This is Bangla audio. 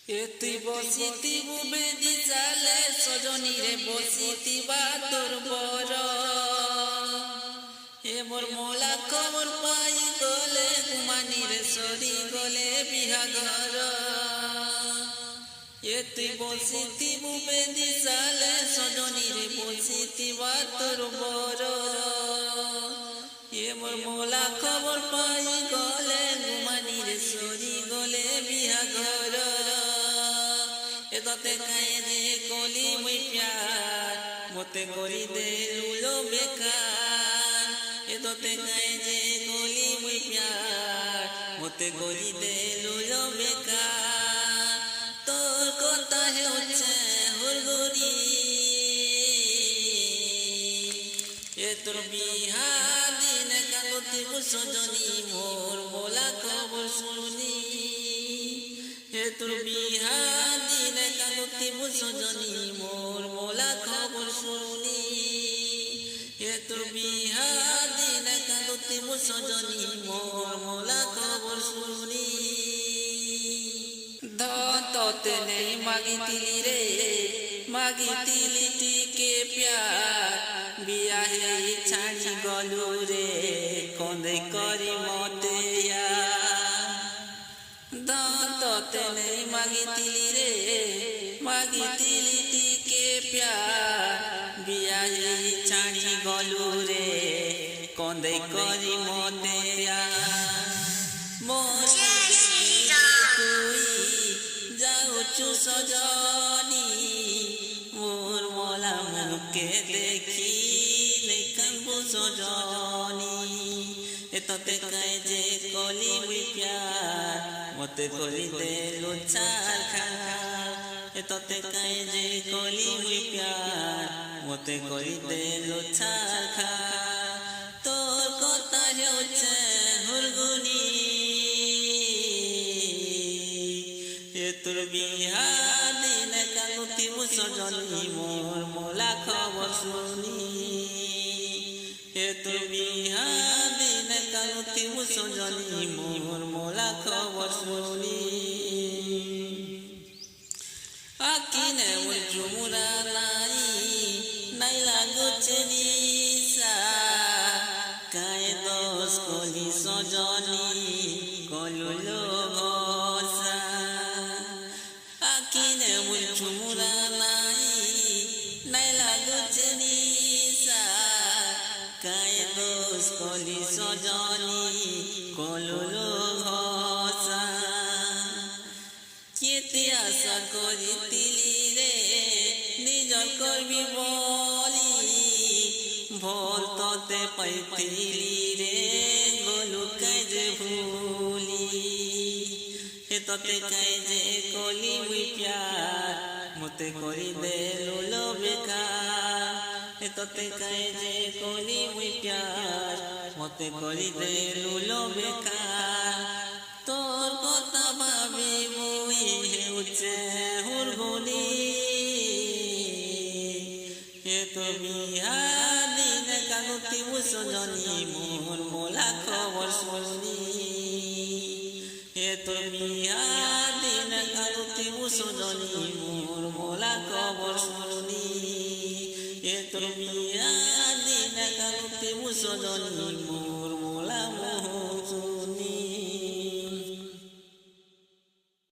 তুই বসিতিবু বেদি চালে সজনীরে বসিতিবা তোর বর মোর মোলা খবর পাই গলে গুমানিরে সরি গলে বিহাঘর তুই বসিতিবু বেদি চালে সজনীরে বসিতিবা তোর বর মোর মোলা খবর পাই গলে গুমানিরে সরি গলে বিহাঘর এততে কায়ে যে কলি মুই প্যার মতে করি দে লুলো বেকার এততে কায়ে যে কলি মুই প্যার মতে করি দে লুলো বেকার তোর কথা হচ্ছে হুরগুরি তোর বিহা দিন কাগতি সজনী মোর বলা খবর শুনি তোর বিহা দিন কাগতি সজনী মোর বলা খবর শুনি তোর বিহা দিন কাগতি সজনী মোর বলা খবর শুনি ধতে নেই মাগিতিলি রে মাগিতিলি টিকে প্যার বিয়াহে ছাড়ি গলু রে কন্দে করি মতে দাঁততে নেই মাগিতিলি রে মাগিতিলি টিকে প্যার বিয়াহে ছাড়ি গলু রে কন্দে করি মতে যাওছু সজনী মোর মোলা মুখে দেখি কানবু সজনী এততে কায় যে কলি মুই প্যার মতে করি দে লুচার খার এততে কায় যে কলি মুই প্যার মতে করি দে লুচার খার তোর কথা হচ্ছে হুরগুনি তোর বিহা দিন কাগতি সজনী মোর মোলা খবর শুনি তোর বিহা দিন কাগতি সজনী মোর মোলা খবর শুনি আকিনে ওই চুমুরা নাই নাই লাগছে নিশা কায়ে দোষ কলি সজনী কলুলো ভসা আকিনে ওই চুমুরা নাই নাই লাগছে নিশা কায়ে দোষ কলি সজনী কলুলো ভসা কেতে আশা করিতিলি রে নিজর করবি বলি ভোল তোতে পাইতিলি রে গলু কাজে ভুলি এততে কায় যে কলি মুই প্যার মতে করি দে লুলো বেকার এততে কায় যে কলি মুই প্যার মতে করি দে লুলো বেকার তোর কথা ভাবি মুই হেউছে হুরগুনি তো বিহা দিন কাগতি সজনী মোর মোলা খবর শুনি তো বিহা দিন কাগতি সজনী মোর মোলা খবর শুনি তো বিহা দিন কাগতি সজনী